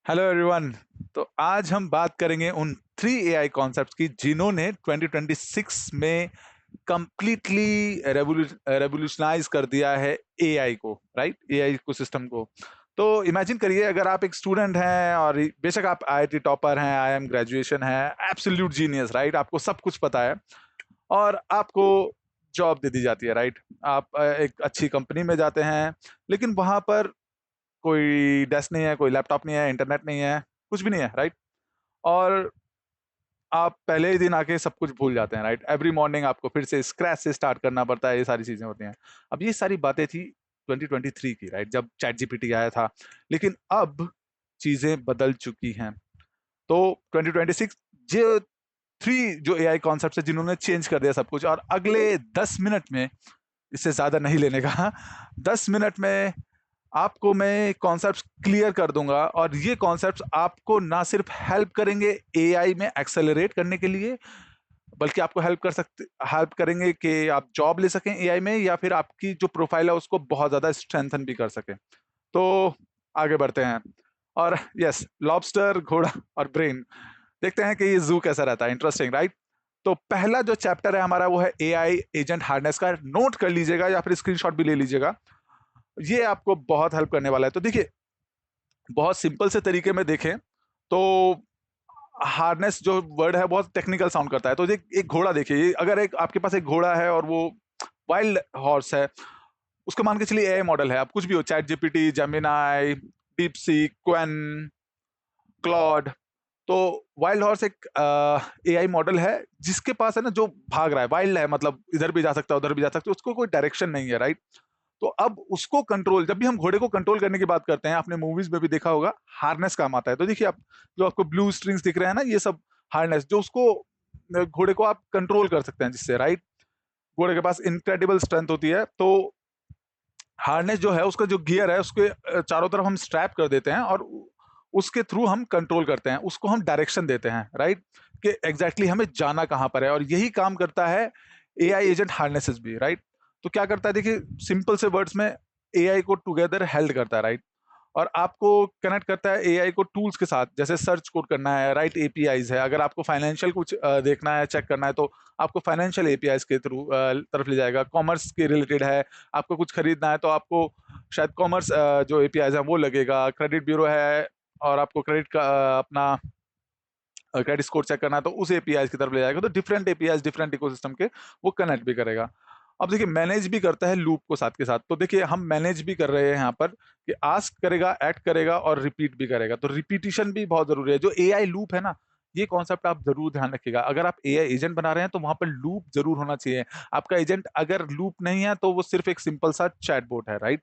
Hello everyone. तो आज हम बात करेंगे उन थ्री एआई कॉन्सेप्ट्स की जिन्होंने 2026 में कंप्लीटली रेवोल्यूशनाइज कर दिया है एआई को, राइट? एआई इकोसिस्टम को। तो इमेजिन करिए, अगर आप एक स्टूडेंट हैं और बेशक आप आईआईटी टॉपर हैं, आईएम ग्रेजुएशन है, एब्सोल्यूट जीनियस, राइट? आपको सब कुछ पता है और आपको जॉब दे दी जाती है, राइट? आप एक अच्छी कंपनी में जाते हैं, लेकिन वहां पर कोई डेस्क नहीं है, कोई लैपटॉप नहीं है, इंटरनेट नहीं है, कुछ भी नहीं है, राइट? और आप पहले ही दिन आके सब कुछ भूल जाते हैं, राइट? एवरी मॉर्निंग आपको फिर से स्क्रैच से स्टार्ट करना पड़ता है, ये सारी चीजें होती हैं। अब ये सारी बातें थी 2023 की, राइट, जब चैट जीपीटी आया था। लेकिन अब चीजें बदल चुकी हैं। तो 2026 जो जो एआई कॉन्सेप्ट है जिन्होंने चेंज कर दिया सब कुछ, और अगले 10 मिनट में, इससे ज्यादा नहीं लेने का, 10 मिनट में आपको मैं कॉन्सेप्ट्स क्लियर कर दूंगा, और ये कॉन्सेप्ट्स आपको ना सिर्फ हेल्प करेंगे एआई में एक्सेलरेट करने के लिए, बल्कि आपको हेल्प करेंगे कि आप जॉब ले सकें एआई में, या फिर आपकी जो प्रोफाइल है उसको बहुत ज्यादा स्ट्रेंथन भी कर सकें। तो आगे बढ़ते हैं। और यस, लॉबस्टर, घोड़ा और ब्रेन, देखते हैं कि ये जू कैसा रहता है। Interesting, right? तो पहला जो चैप्टर है हमारा वो है एआई एजेंट हार्नेस का। नोट कर लीजिएगा या फिर स्क्रीनशॉट भी ले लीजिएगा, ये आपको बहुत हेल्प करने वाला है। तो देखिए, बहुत सिंपल से तरीके में देखें तो हार्नेस जो वर्ड है बहुत टेक्निकल साउंड करता है। तो एक घोड़ा देखिए, अगर एक आपके पास एक घोड़ा है और वो वाइल्ड हॉर्स है, उसको मान के चलिए एआई मॉडल है, आप कुछ भी हो, ChatGPT, Gemini, DeepSeek, Qwen, Claude. तो वाइल्ड हॉर्स एक एआई मॉडल है जिसके पास है ना, जो भाग रहा है, वाइल्ड है, मतलब इधर भी जा सकता है उधर भी जा सकता है, उसको कोई डायरेक्शन नहीं है, राइट? तो अब उसको कंट्रोल, जब भी हम घोड़े को कंट्रोल करने की बात करते हैं, आपने मूवीज में भी देखा होगा, हार्नेस काम आता है। तो देखिए, आप जो आपको ब्लू स्ट्रिंग्स दिख रहे हैं ना, ये सब हार्नेस, जो उसको घोड़े को आप कंट्रोल कर सकते हैं जिससे, राइट? घोड़े के पास इनक्रेडिबल स्ट्रेंथ होती है। तो हार्नेस जो है, उसका जो गियर है, उसके चारों तरफ हम स्ट्रैप कर देते हैं, और उसके थ्रू हम कंट्रोल करते हैं, उसको हम डायरेक्शन देते हैं, राइट? कि एग्जैक्टली हमें जाना कहां पर है। और यही काम करता है एआई एजेंट हार्नेसेस भी, राइट? तो क्या करता है, देखिए, सिंपल से वर्ड्स में एआई को टुगेदर हेल्ड करता है, राइट? और आपको कनेक्ट करता है एआई को टूल्स के साथ, जैसे सर्च कोड करना है, राइट? एपीआईज है, अगर आपको फाइनेंशियल कुछ देखना है, चेक करना है, तो आपको फाइनेंशियल एपीआईज के थ्रू तरफ ले जाएगा। कॉमर्स के रिलेटेड है, आपको कुछ खरीदना है तो आपको शायद कॉमर्स जो एपीआईज है वो लगेगा। क्रेडिट ब्यूरो है और आपको क्रेडिट का अपना क्रेडिट स्कोर चेक करना है तो उस एपीआई की तरफ ले जाएगा। तो डिफरेंट एपीआई डिफरेंट इकोसिस्टम के वो कनेक्ट भी करेगा। अब देखिए, मैनेज भी करता है लूप को साथ के साथ। तो देखिए, हम मैनेज भी कर रहे हैं यहाँ पर कि आस्क करेगा, एक्ट करेगा और रिपीट भी करेगा। तो रिपीटिशन भी बहुत जरूरी है। जो एआई लूप है ना, ये कॉन्सेप्ट आप जरूर ध्यान रखिएगा। अगर आप एआई एजेंट बना रहे हैं तो वहां पर लूप जरूर होना चाहिए। आपका एजेंट अगर लूप नहीं है तो वो सिर्फ एक सिंपल सा चैटबॉट है, राइट?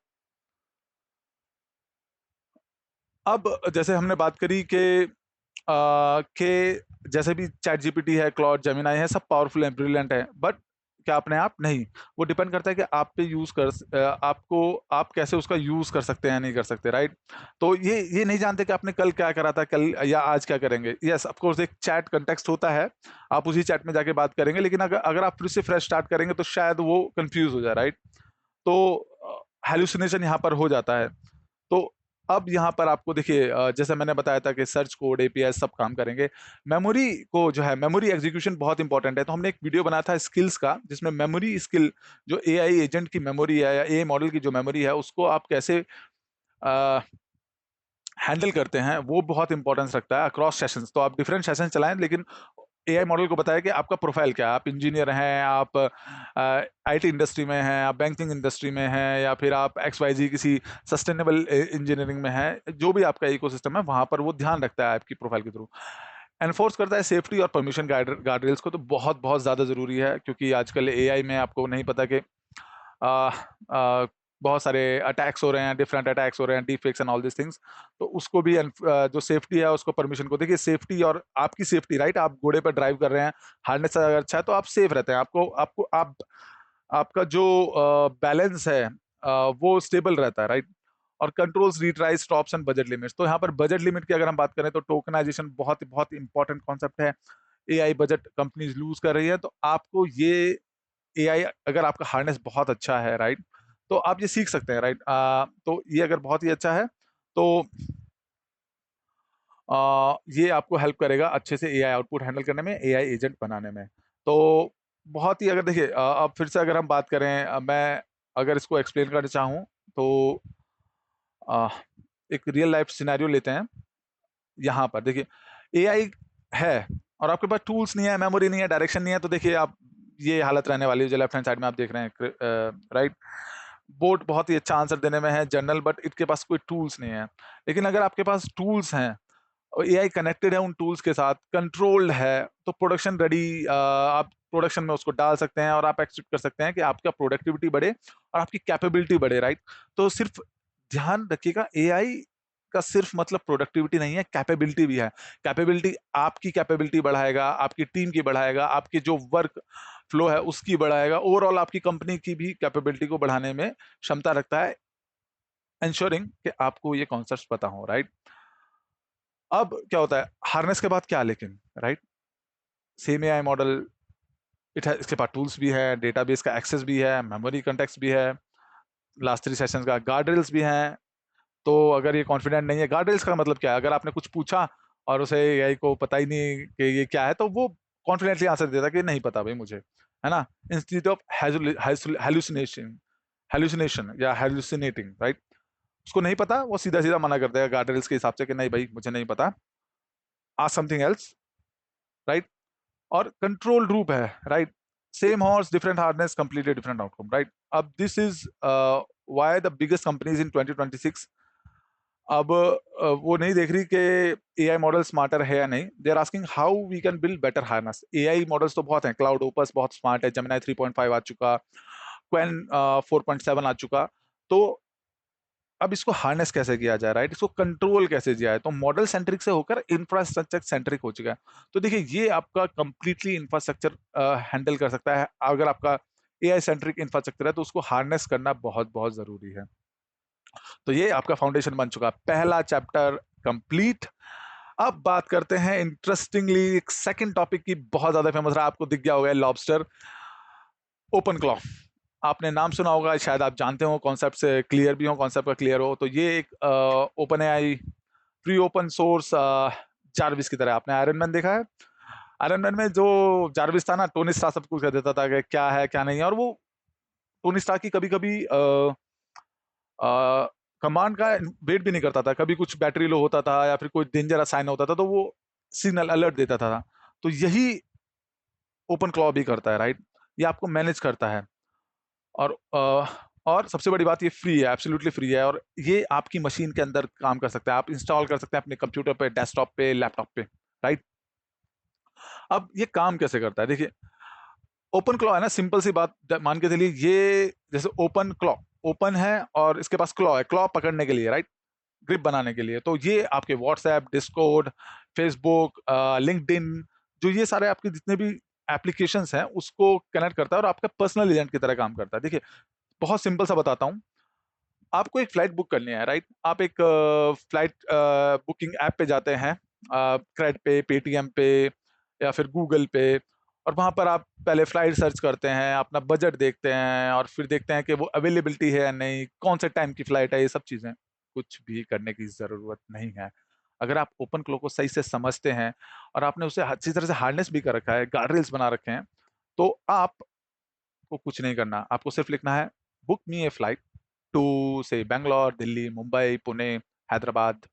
अब जैसे हमने बात करी कि जैसे भी चैट जीपीटी है, क्लॉड, जेमिनाई है, सब पावरफुल है, ब्रिलियंट है, बट क्या अपने आप नहीं। वो डिपेंड करता है कि आप पे आपको, आप कैसे उसका यूज कर सकते हैं, नहीं कर सकते, राइट? तो ये नहीं जानते कि आपने कल क्या करा था, कल या आज क्या करेंगे। यस, ऑफ कोर्स, एक चैट कंटेक्स्ट होता है, आप उसी चैट में जाके बात करेंगे, लेकिन अगर अगर आप फिर से फ्रेश स्टार्ट करेंगे तो शायद वो कंफ्यूज हो जाए, राइट? तो हेलुसिनेशन यहाँ पर हो जाता है। तो अब यहाँ पर आपको देखिए, जैसे मैंने बताया था कि सर्च कोड, एपीआई सब काम करेंगे। मेमोरी को जो है, मेमोरी एग्जीक्यूशन बहुत इंपॉर्टेंट है। तो हमने एक वीडियो बनाया था स्किल्स का, जिसमें मेमोरी स्किल, जो एआई एजेंट की मेमोरी है या एआई मॉडल की जो मेमोरी है, उसको आप कैसे हैंडल करते हैं, वो बहुत इंपॉर्टेंस रखता है अक्रॉस सेशंस। तो आप डिफरेंट सेशन चलाएं, लेकिन एआई मॉडल को बताया कि आपका प्रोफाइल क्या है। आप इंजीनियर हैं, आप आईटी इंडस्ट्री में हैं, आप बैंकिंग इंडस्ट्री में हैं, या फिर आप एक्स वाई जी किसी सस्टेनेबल इंजीनियरिंग में हैं, जो भी आपका इकोसिस्टम है वहां पर वो ध्यान रखता है आपकी प्रोफाइल के थ्रू। एनफोर्स करता है सेफ्टी और परमिशन गार्ड रेल्स को। तो बहुत बहुत ज्यादा जरूरी है, क्योंकि आजकल एआई में आपको नहीं पता कि आ, बहुत सारे अटैक्स हो रहे हैं, डिफरेंट अटैक्स हो रहे हैं, deepfakes and all this things. तो उसको भी जो सेफ्टी है उसको, परमिशन को देखिए। सेफ्टी और आपकी सेफ्टी, राइट? आप घोड़े पर ड्राइव कर रहे हैं, हार्नेस अगर अच्छा है तो आप सेफ रहते हैं। आपको आपको आप आपका जो बैलेंस है वो स्टेबल रहता है, राइट? और controls, retry, stops and budget limits. तो यहाँ पर बजट लिमिट की अगर हम बात करें तो टोकनाइजेशन बहुत बहुत इंपॉर्टेंट कॉन्सेप्ट है। एआई बजट कंपनीज लूज कर रही है, तो आपको ये एआई, अगर आपका हार्नेस बहुत अच्छा है, राइट, तो आप ये सीख सकते हैं, राइट? तो ये अगर बहुत ही अच्छा है तो ये आपको हेल्प करेगा अच्छे से एआई आउटपुट हैंडल करने में, एआई एजेंट बनाने में। तो बहुत ही, अगर देखिए अब फिर से अगर हम बात करें, मैं अगर इसको एक्सप्लेन करना चाहूँ तो अ, एक रियल लाइफ सिनेरियो लेते हैं। यहाँ पर देखिए एआई है और आपके पास टूल्स नहीं है, मेमोरी नहीं है, डायरेक्शन नहीं है, तो देखिए आप ये हालत रहने वाली है जो लेफ्ट हैंड साइड में आप देख रहे हैं, राइट। बोट बहुत ही अच्छा आंसर देने में है जनरल, बट इसके पास कोई टूल्स नहीं है। लेकिन अगर आपके पास टूल्स हैं और एआई कनेक्टेड है उन टूल्स के साथ, कंट्रोल्ड है, तो प्रोडक्शन रेडी, आप प्रोडक्शन में उसको डाल सकते हैं और आप एक्सपेक्ट कर सकते हैं कि आपका प्रोडक्टिविटी बढ़े और आपकी कैपेबिलिटी बढ़े, राइट। तो सिर्फ ध्यान रखिएगा, एआई का सिर्फ मतलब प्रोडक्टिविटी नहीं है, कैपेबिलिटी भी है। कैपेबिलिटी आपकी कैपेबिलिटी बढ़ाएगा, आपकी टीम की बढ़ाएगा, आपकी जो वर्क फ्लो है उसकी बढ़ाएगा, ओवरऑल आपकी कंपनी की भी कैपेबिलिटी को बढ़ाने में क्षमता रखता है, इंश्योरिंग कि आपको ये कॉन्सेप्ट पता हो, राइट। अब क्या होता है हार्नेस के बाद क्या, लेकिन राइट, सेम एआई मॉडल, इसके पास टूल्स भी है, डेटाबेस का एक्सेस भी है, मेमोरी कंटेक्स्ट भी है, लास्ट 3 सेशंस का गार्ड रेल्स भी हैं। तो अगर ये कॉन्फिडेंट नहीं है, गार्ड रेल्स का मतलब क्या है, अगर आपने कुछ पूछा और उसे एआई को पता ही नहीं कि ये क्या है, तो वो कॉन्फिडेंटली आंसर देता कि नहीं पता भाई मुझे, है ना। इंस्टीट्यूट ऑफ हेलुसिनेशन, हेलुसिनेशन या हेलुसिनेटिंग, राइट। उसको नहीं पता, वो सीधा सीधा मना कर देगा गार्ड रेल्स के हिसाब से कि नहीं भाई मुझे नहीं पता, आस्क समथिंग एल्स, राइट। और कंट्रोल रूप है, right. Same horse different harness completely different outcome, right. अब this is why the biggest companies in 2026 अब वो नहीं देख रही कि एआई मॉडल स्मार्टर है या नहीं, they are asking how we can build better harness. AI models तो बहुत हैं, क्लाउड ओपस बहुत स्मार्ट है, जेमिनी 3.5 आ चुका, क्वेन 4.7 आ चुका। तो अब इसको हार्नेस कैसे किया जाए, राइट, इसको कंट्रोल कैसे किया जाए, तो मॉडल सेंट्रिक से होकर इंफ्रास्ट्रक्चर सेंट्रिक हो चुका है। तो देखिए ये आपका कंप्लीटली इंफ्रास्ट्रक्चर हैंडल कर सकता है। अगर आपका एआई सेंट्रिक इंफ्रास्ट्रक्चर है तो उसको हार्नेस करना बहुत बहुत जरूरी है। तो ये आपका फाउंडेशन बन चुका, पहला चैप्टर कंप्लीट। अब बात करते हैं इंटरेस्टिंगली एक सेकंड टॉपिक की, बहुत ज्यादा फेमस रहा, आपको दिख गया होगा लॉबस्टर, ओपन क्लॉ। आपने नाम सुना होगा, शायद आप जानते हो, कॉन्सेप्ट से क्लियर भी हो, कॉन्सेप्ट का क्लियर हो। तो ये एक open AI free open source Jarvis की तरह। आपने आयरन मैन देखा है, आयरन मैन में जो जार्विस था ना, टोनी स्टार सब कुछ कह देता था कि क्या है क्या नहीं है, और वो टोनी स्टार की कभी कभी कमांड का वेट भी नहीं करता था, कभी कुछ बैटरी लो होता था या फिर कोई डेंजर साइन होता था तो वो सिग्नल अलर्ट देता था। तो यही ओपन क्लॉ भी करता है, राइट। ये आपको मैनेज करता है और और सबसे बड़ी बात, ये फ्री है, एब्सोल्युटली फ्री है, और ये आपकी मशीन के अंदर काम कर सकता है, आप इंस्टॉल कर सकते हैं अपने कंप्यूटर पे, डेस्कटॉप पे, लैपटॉप पे, राइट। अब ये काम कैसे करता है, देखिए ओपन क्लॉ है ना, सिंपल सी बात मान के चलिए, ये जैसे ओपन क्लॉ, ओपन है और इसके पास क्लॉ है, क्लॉ पकड़ने के लिए, राइट, ग्रिप बनाने के लिए। तो ये आपके व्हाट्सएप, डिस्कॉर्ड, फेसबुक, लिंक्डइन, जो ये सारे आपके जितने भी एप्लीकेशंस हैं उसको कनेक्ट करता है और आपका पर्सनल एजेंट की तरह काम करता है। देखिए बहुत सिंपल सा बताता हूँ, आपको एक फ्लाइट बुक करनी है, राइट। आप एक फ्लाइट बुकिंग ऐप पे जाते हैं, क्रेड पे, पेटीएम पे या फिर गूगल पे, और वहां पर आप पहले फ्लाइट सर्च करते हैं, अपना बजट देखते हैं और फिर देखते हैं कि वो अवेलेबिलिटी है या नहीं, कौन से टाइम की फ्लाइट है, ये सब चीजें। कुछ भी करने की जरूरत नहीं है। अगर आप ओपन क्लो को सही से समझते हैं और आपने उसे अच्छी तरह से हार्नेस भी कर रखा है, गार्ड रेल्स बना रखे हैं, तो आपको कुछ नहीं करना, आपको सिर्फ लिखना है book me a flight to से बैंगलोर, दिल्ली, मुंबई, पुणे, हैदराबाद,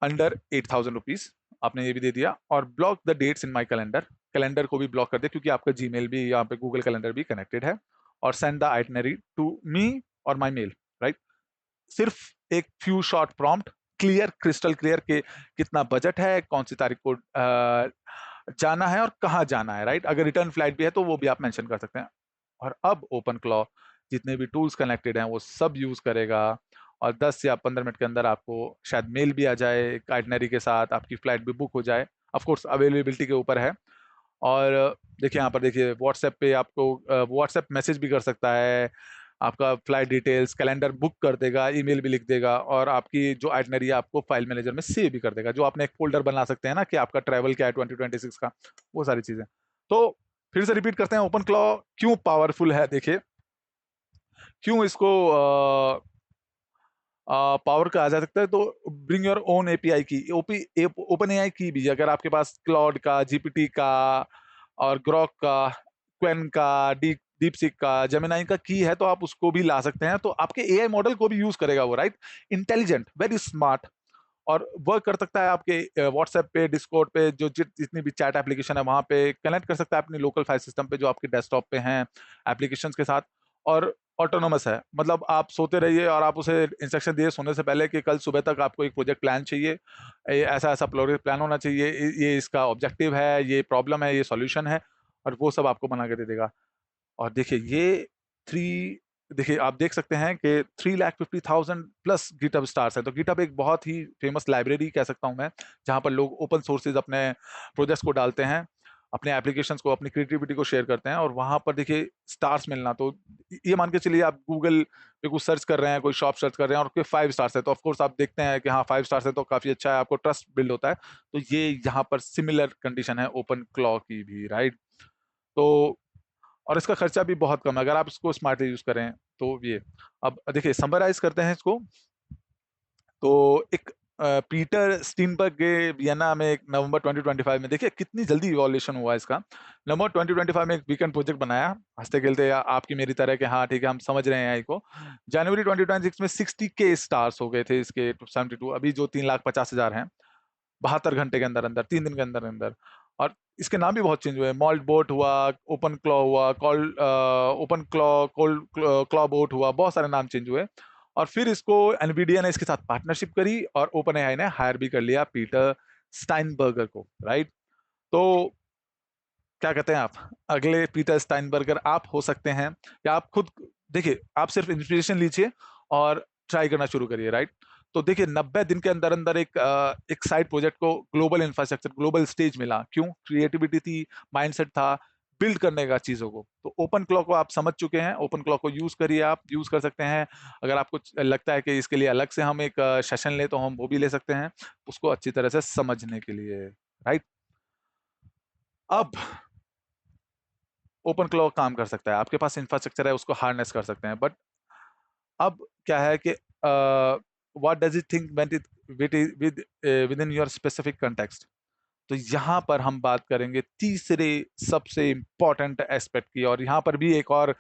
अंडर 8,000 रुपीज। आपने ये भी दे दिया और block the dates in my calendar, calendar को भी ब्लॉक कर दे क्योंकि आपका जीमेल भी यहाँ पे, गूगल कैलेंडर भी कनेक्टेड है। और send the itinerary to me और माई मेल, राइट। सिर्फ एक few short prompt, clear, crystal clear के कितना बजट है, कौन सी तारीख को जाना है और कहाँ जाना है, राइट। अगर रिटर्न फ्लाइट भी है तो वो भी आप मेंशन कर सकते हैं। और अब ओपन क्लॉ जितने भी टूल्स कनेक्टेड हैं वो सब यूज करेगा और 10 या 15 मिनट के अंदर आपको शायद मेल भी आ जाए आइटनरी के साथ, आपकी फ्लाइट भी बुक हो जाए। ऑफ कोर्स अवेलेबिलिटी के ऊपर है। और देखिए यहाँ पर देखिए व्हाट्सएप पे आपको व्हाट्सएप मैसेज भी कर सकता है, आपका फ्लाइट डिटेल्स, कैलेंडर बुक कर देगा, ईमेल भी लिख देगा, और आपकी जो आइटनरी है आपको फाइल मैनेजर में सेव भी कर देगा, जो आपने एक फोल्डर बना सकते हैं ना कि आपका ट्रैवल क्या है 2026 का, वो सारी चीजें। तो फिर से रिपीट करते हैं, ओपन क्लॉ क्यों पावरफुल है, देखिए क्यों इसको पावर का आ जा सकता है। तो ब्रिंग योर ओन एपीआई की, ओपन एआई की भी, अगर आपके पास क्लाउड का, जीपीटी का और ग्रॉक का, क्वेन का, डीप सीक का, जेमिनाई का की है, तो आप उसको भी ला सकते हैं। तो आपके एआई मॉडल को भी यूज करेगा वो, राइट? इंटेलिजेंट, वेरी स्मार्ट, और वर्क कर सकता है आपके व्हाट्सएप पे, डिस्कॉर्ड पे, जो जितनी भी चैट एप्लीकेशन है वहां पे कनेक्ट कर सकता है अपनी लोकल फाइल सिस्टम पे जो आपके डेस्कटॉप पे हैं एप्लीकेशंस के साथ। और ऑटोनोमस है, मतलब आप सोते रहिए और आप उसे इंस्ट्रक्शन दिए सोने से पहले कि कल सुबह तक आपको एक प्रोजेक्ट प्लान चाहिए, ऐसा ऐसा प्रोजेक्ट प्लान होना चाहिए, ये इसका ऑब्जेक्टिव है, ये प्रॉब्लम है, ये सॉल्यूशन है, और वो सब आपको बना के दे देगा। और देखिए ये थ्री देखिए आप देख सकते हैं कि 3,50,000 प्लस गिटहब स्टार्स है। तो गिटहब एक बहुत ही फेमस लाइब्रेरी कह सकता हूं मैं, जहां पर लोग ओपन सोर्सेज अपने प्रोजेक्ट्स को डालते हैं, अपने एप्लीकेशंस को, अपनी क्रिएटिविटी को शेयर करते हैं, और वहां पर देखिए स्टार्स मिलना, तो ये मान के चलिए आप गूगल पे कुछ सर्च कर रहे हैं, कोई शॉप सर्च कर रहे हैं और उसके 5 स्टार्स है, तो ऑफकोर्स आप देखते हैं कि हाँ 5 स्टार्स है तो काफी अच्छा है, आपको ट्रस्ट बिल्ड होता है। तो ये यहाँ पर सिमिलर कंडीशन है ओपन क्लॉ की भी, राइट? तो और इसका खर्चा भी बहुत कम है अगर आप इसको स्मार्टली यूज करें। तो ये, अब देखिए समराइज करते हैं इसको। तो एक पीटर स्टीनबर्ग के वियना में एक नवंबर 2025 में, देखिए कितनी जल्दी इवोल्यूशन हुआ इसका। नवंबर 2025 में एक वीकेंड प्रोजेक्ट बनाया, हंसते खेलते या आपकी मेरी तरह के, हाँ ठीक है हम समझ रहे हैं AI को। जनवरी 2026 में 60K स्टार्स हो गए थे इसके, 72, अभी जो 3,50,000 हैं 72 घंटे के अंदर अंदर, 3 दिन के अंदर अंदर। और इसके नाम भी बहुत चेंज हुए, मॉल्ट बोट हुआ, ओपन क्लॉ हुआ, called open claw, cold claw bot हुआ, बहुत सारे नाम चेंज हुए। और फिर इसको एनवीडिया ने इसके साथ पार्टनरशिप करी और ओपन एआई ने हायर भी कर लिया पीटर स्टाइनबर्गर को, राइट? तो क्या कहते हैं आप, अगले पीटर स्टाइनबर्गर आप हो सकते हैं, या आप खुद, देखिए आप सिर्फ इंस्पिरेशन लीजिए और ट्राई करना शुरू करिए, राइट? तो देखिए 90 दिन के अंदर अंदर एक साइड प्रोजेक्ट को ग्लोबल इंफ्रास्ट्रक्चर, ग्लोबल स्टेज मिला, क्यों? क्रिएटिविटी थी, माइंडसेट था, बिल्ड करने का चीजों को। तो ओपन क्लॉक को आप समझ चुके हैं, ओपन क्लॉक को यूज करिए, आप यूज कर सकते हैं। अगर आपको लगता है कि इसके लिए अलग से हम एक सेशन ले, तो हम वो भी ले सकते हैं उसको अच्छी तरह से समझने के लिए, राइट? अब ओपन क्लॉ काम कर सकता है, आपके पास इंफ्रास्ट्रक्चर है, उसको हार्नेस कर सकते हैं, बट अब क्या है कि what does it think when it with in your specific context. तो यहाँ पर हम बात करेंगे तीसरे सबसे इंपॉर्टेंट एस्पेक्ट की, और यहाँ पर भी एक और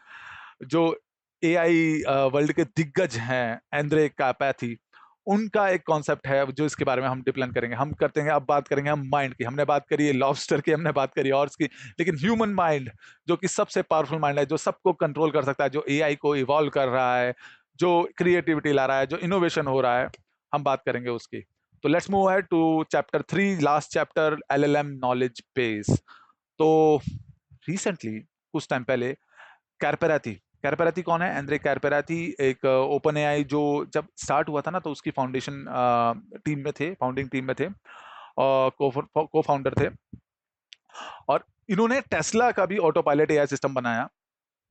जो एआई वर्ल्ड के दिग्गज हैं, एंड्रे कैपेथी, उनका एक कॉन्सेप्ट है जो इसके बारे में हम डिप्लन करेंगे। हम करते हैं, अब बात करेंगे हम माइंड की, हमने बात करी है लॉबस्टर की, हमने बात करी हॉर्स की, लेकिन ह्यूमन माइंड जो कि सबसे पावरफुल माइंड है, जो सबको कंट्रोल कर सकता है, जो एआई को इवॉल्व कर रहा है, जो क्रिएटिविटी ला रहा है, जो इनोवेशन हो रहा है, हम बात करेंगे उसकी। तो let's move ahead to chapter 3, last chapter, LLM knowledge base. तो रिसेंटली कुछ टाइम पहले कैरपेराथी, कैरपेराथी कौन है? एंड्रे कैरपेराथी एक ओपन एआई जो जब स्टार्ट हुआ था ना, तो उसकी फाउंडेशन टीम में थे, फाउंडिंग टीम में थे और को फाउंडर थे। और इन्होंने टेस्ला का भी ऑटो पायलट एआई सिस्टम बनाया।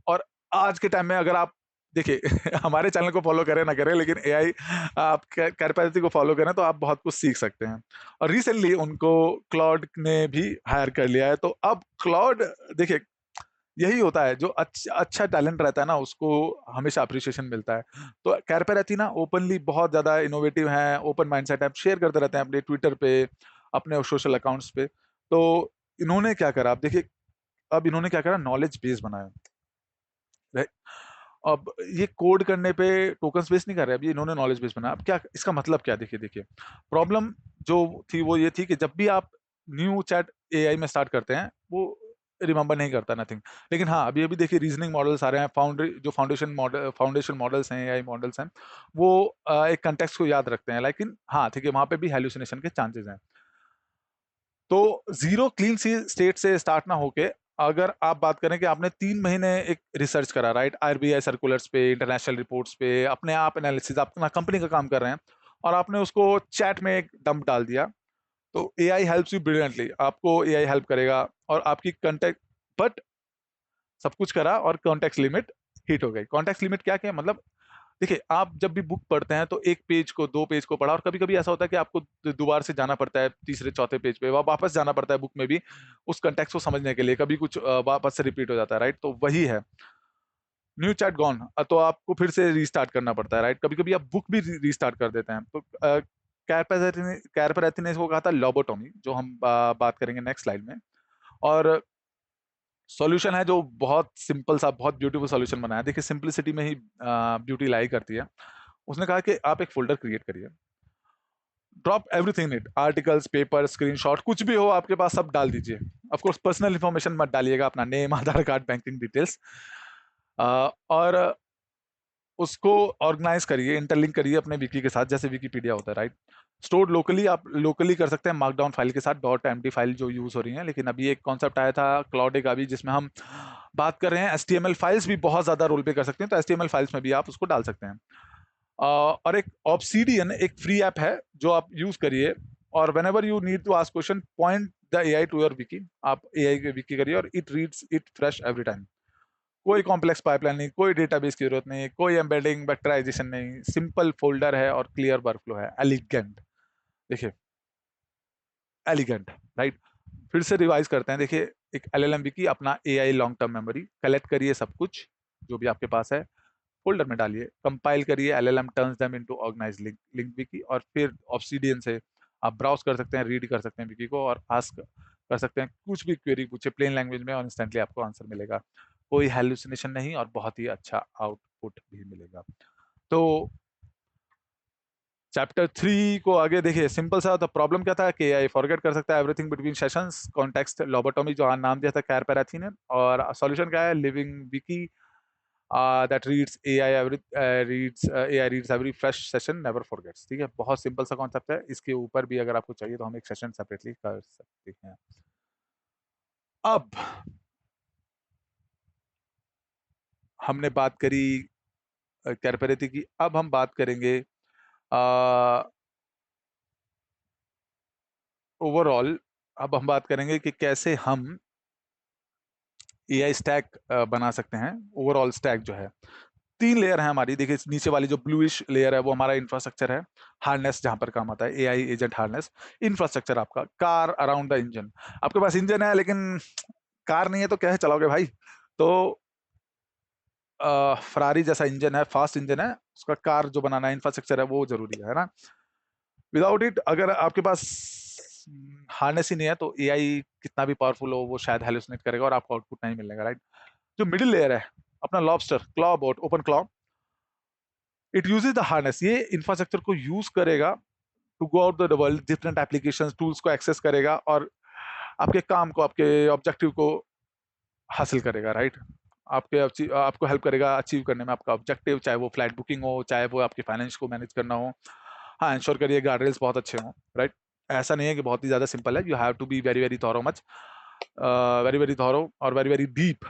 और आज के टाइम में अगर आप देखिए हमारे चैनल को फॉलो करें ना करें, लेकिन एआई आप कैपेसिटी को फॉलो करें तो आप बहुत कुछ सीख सकते हैं। और रिसेंटली उनको क्लाउड ने भी हायर कर लिया है। तो अब क्लाउड, देखिए यही होता है, जो अच्छा टैलेंट रहता है ना, उसको हमेशा अप्रिशिएशन मिलता है। तो कैरपेराथी ना ओपनली बहुत ज्यादा इनोवेटिव हैं, ओपन माइंडसेट है, शेयर करते रहते हैं अपने ट्विटर पे, अपने सोशल अकाउंट्स पे। तो इन्होंने क्या करा, आप देखिए, अब इन्होंने क्या करा, नॉलेज बेस बनाया, right? अब ये कोड करने पे टोकन बेस नहीं कर रहे, अब ये इन्होंने नॉलेज बेस बनाया। अब क्या इसका मतलब क्या, देखिए देखिए प्रॉब्लम जो थी वो ये थी कि जब भी आप न्यू चैट एआई में स्टार्ट करते हैं, वो रिमेंबर नहीं करता नथिंग। लेकिन हाँ अभी अभी देखिए रीजनिंग मॉडल्स आ रहे हैं, जो फाउंडेशन मॉडल्स हैं, एआई मॉडल्स हैं, वो एक कंटेक्स्ट को याद रखते हैं, लेकिन हाँ ठीक है वहां पे भी हेलुसिनेशन के चांसेस हैं। तो जीरो क्लीन सी स्टेट से स्टार्ट ना होके, अगर आप बात करें कि आपने 3 महीने एक रिसर्च करा, राइट, आरबीआई सर्कुलर्स पे, इंटरनेशनल रिपोर्ट्स पे, अपने आप एनालिसिस, अपना कंपनी का काम कर रहे हैं, और आपने उसको चैट में एक डंप डाल दिया, तो एआई हेल्प्स यू ब्रिलियंटली, आपको एआई हेल्प करेगा। और आपकी कंटेक्ट, बट सब कुछ करा और कॉन्टेक्स्ट लिमिट हिट हो गई। कॉन्टेक्स्ट लिमिट क्या क्या मतलब, देखिए आप जब भी बुक पढ़ते हैं तो एक पेज को, दो पेज को पढ़ा, और कभी कभी ऐसा होता है कि आपको दोबारा से जाना पड़ता है, तीसरे चौथे पेज पे वापस जाना पड़ता है बुक में भी, उस कंटेक्स्ट को समझने के लिए, कभी कुछ वापस से रिपीट हो जाता है, राइट? तो वही है। न्यू चैट गॉन, तो आपको फिर से रीस्टार्ट करना पड़ता है, राइट। कभी कभी आप बुक भी रीस्टार्ट कर देते हैं। तो कैरपेरेथी ने इसको कहा था लोबोटोमी, जो हम बात करेंगे नेक्स्ट स्लाइड में। और सॉल्यूशन है जो बहुत सिंपल सा, बहुत ब्यूटीफुल सॉल्यूशन बनाया। देखिए सिंपलिसिटी में ही ब्यूटी लाई करती है। उसने कहा कि आप एक फोल्डर क्रिएट करिए, drop everything it, articles, paper, screenshot, कुछ भी हो आपके पास सब डाल दीजिए। ऑफ कोर्स पर्सनल इंफॉर्मेशन मत डालिएगा, अपना नेम, आधार कार्ड, बैंकिंग डिटेल्स, और उसको ऑर्गेनाइज करिए, इंटरलिंक करिए अपने विकी के साथ, जैसे विकीपीडिया होता है, राइट। स्टोर लोकली, आप लोकली कर सकते हैं मार्कडाउन फाइल के साथ, .md फाइल जो यूज हो रही है। लेकिन अभी एक कॉन्सेप्ट आया था क्लाउड का भी, जिसमें हम बात कर रहे हैं HTML फाइल्स भी बहुत ज्यादा रोल पे कर सकते हैं, तो HTML फाइल्स में भी आप उसको डाल सकते हैं। और एक ऑब्सीडियन एक फ्री ऐप है जो आप यूज करिए, और whenever you need to ask question, point the AI to your wiki, आप AI के विकी करिए और it reads it fresh every time. कोई कॉम्प्लेक्स पाइपलाइन नहीं, कोई डेटाबेस की जरूरत नहीं, कोई एम्बेडिंग वेक्टराइजेशन नहीं, सिंपल फोल्डर है और क्लियर वर्कफ्लो है, एलिगेंट। देखिए एलिगेंट, राइट। फिर से रिवाइज करते हैं। देखिए एक LLM विकी, अपना AI long term memory, collect करिए सब कुछ जो भी आपके पास है, फोल्डर में डालिए, कंपाइल करिए, LLM turns them into organise link wiki, और फिर ऑब्सीडियन से आप ब्राउज कर सकते हैं, रीड कर सकते हैं विकी को, और आस्क कर सकते हैं, कुछ भी क्वेरी पूछे प्लेन लैंग्वेज में और इंस्टेंटली आपको आंसर मिलेगा। कोई हेलुसिनेशन नहीं, और बहुत ही अच्छा आउटपुट भी मिलेगा। तो चैप्टर 3 को आगे देखिए, सिंपल सा। तो प्रॉब्लम क्या था कि AI फॉरगेट कर सकता है एवरीथिंग बिटवीन सेशंस, कॉन्टेक्स्ट लोबोटोमी जो नाम दिया था कैरपेराथी ने। और सॉल्यूशन क्या है, living Vicky that reads AI reads every fresh session, never forgets। ठीक है, बहुत सिंपल सा कॉन्सेप्ट है। इसके ऊपर भी अगर आपको चाहिए तो हम एक सेशन सेपरेटली कर सकते हैं। अब हमने बात करी कैरपेरेथी की, अब हम बात करेंगे ओवरऑल। अब हम बात करेंगे कि कैसे हम AI स्टैक बना सकते हैं। ओवरऑल स्टैक जो है, 3 लेयर है हमारी। देखिए नीचे वाली जो ब्लूइश लेयर है वो हमारा इंफ्रास्ट्रक्चर है, हार्नेस जहां पर काम आता है, AI एजेंट हार्नेस। इंफ्रास्ट्रक्चर आपका कार अराउंड द इंजन, आपके पास इंजन है लेकिन कार नहीं है तो कैसे चलाओगे भाई। तो फरारी जैसा इंजन है, फास्ट इंजन है, उसका कार जो बनाना है, इंफ्रास्ट्रक्चर है, वो जरूरी है ना। विदाउट इट, अगर आपके पास हार्नेस ही नहीं है तो AI कितना भी पावरफुल हो वो शायद हेलुसिनेट करेगा और आपको आउटपुट नहीं मिलेगा, राइट। जो मिडिल लेयर है अपना lobster, claw bot, open claw, it uses the harness. ये इंफ्रास्ट्रक्चर को यूज करेगा to go out the world, different applications, tools को एक्सेस करेगा और आपके काम को, आपके ऑब्जेक्टिव को हासिल करेगा, राइट। आपको हेल्प करेगा अचीव करने में आपका ऑब्जेक्टिव, चाहे वो फ्लाइट बुकिंग हो, चाहे वो आपके फाइनेंस को मैनेज करना हो। हाँ, इंश्योर करिए गार्ड रेल्स बहुत अच्छे हों, राइट। ऐसा नहीं है कि बहुत ही ज्यादा सिंपल है, you have to be very very thorough much, very very thorough और वेरी वेरी डीप,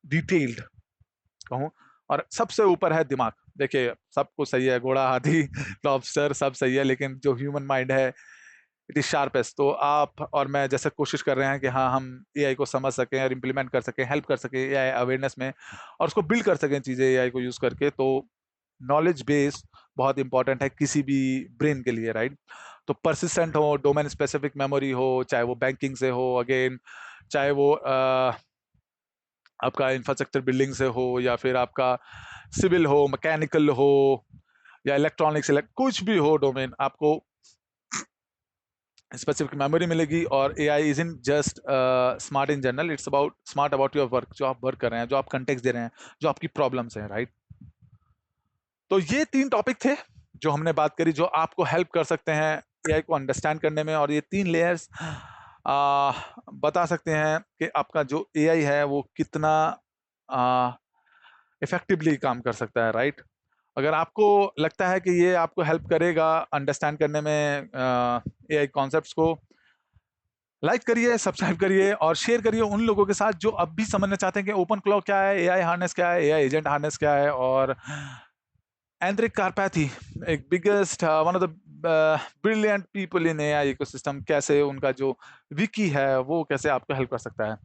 डिटेल्ड कहूँ। और सबसे ऊपर है दिमाग। देखिए सब कुछ सही है, घोड़ा, हाथी, लॉबस्टर, सब सही है, लेकिन जो ह्यूमन माइंड है इट इज शार्पेस्ट। तो आप और मैं जैसे कोशिश कर रहे हैं कि हाँ हम AI को समझ सकें और इम्प्लीमेंट कर सकें, हेल्प कर सकें AI अवेयरनेस में, और उसको बिल्ड कर सकें चीजें AI को यूज करके। तो नॉलेज बेस बहुत इंपॉर्टेंट है किसी भी ब्रेन के लिए, राइट। तो परसिस्टेंट हो, डोमेन स्पेसिफिक मेमोरी हो, चाहे वो बैंकिंग से हो, अगेन चाहे वो आपका इंफ्रास्ट्रक्चर बिल्डिंग से हो, या फिर आपका सिविल हो, मैकेनिकल हो, या इलेक्ट्रॉनिक्स, कुछ भी हो डोमेन, आपको स्पेसिफिक मेमोरी मिलेगी। और AI is in just smart in general, it's about smart about your work, जो आप वर्क कर रहे हैं, जो आप कंटेक्स्ट दे रहे हैं, जो आपकी प्रॉब्लम्स हैं, राइट। तो ये 3 टॉपिक थे जो हमने बात करी, जो आपको हेल्प कर सकते हैं AI को अंडरस्टैंड करने में। और ये 3 लेयर्स बता सकते हैं कि आपका जो AI है वो कितना इफेक्टिवली काम कर सकता है, राइट। अगर आपको लगता है कि ये आपको हेल्प करेगा अंडरस्टैंड करने में AI कॉन्सेप्ट्स को, लाइक करिए, सब्सक्राइब करिए और शेयर करिए उन लोगों के साथ जो अब भी समझना चाहते हैं कि ओपन क्लॉ क्या है, AI हार्नेस क्या है, AI एजेंट हार्नेस क्या है, और एंड्रिक कारपैथी, एक biggest one of the brilliant people in AI ecosystem, कैसे उनका जो विकी है वो कैसे आपको हेल्प कर सकता है।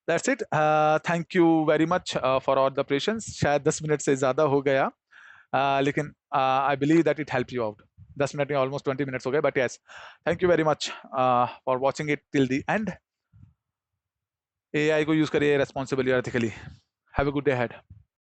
That's it, thank you very much for all the patience. शायद 10 मिनट से ज्यादा हो गया, लेकिन I believe that it help you out. 10 minute में ऑलमोस्ट 20 मिनट्स हो गए, but yes, thank you very much for watching it till the end. AI को यूज करिए responsibly, ethically. Have a good day ahead.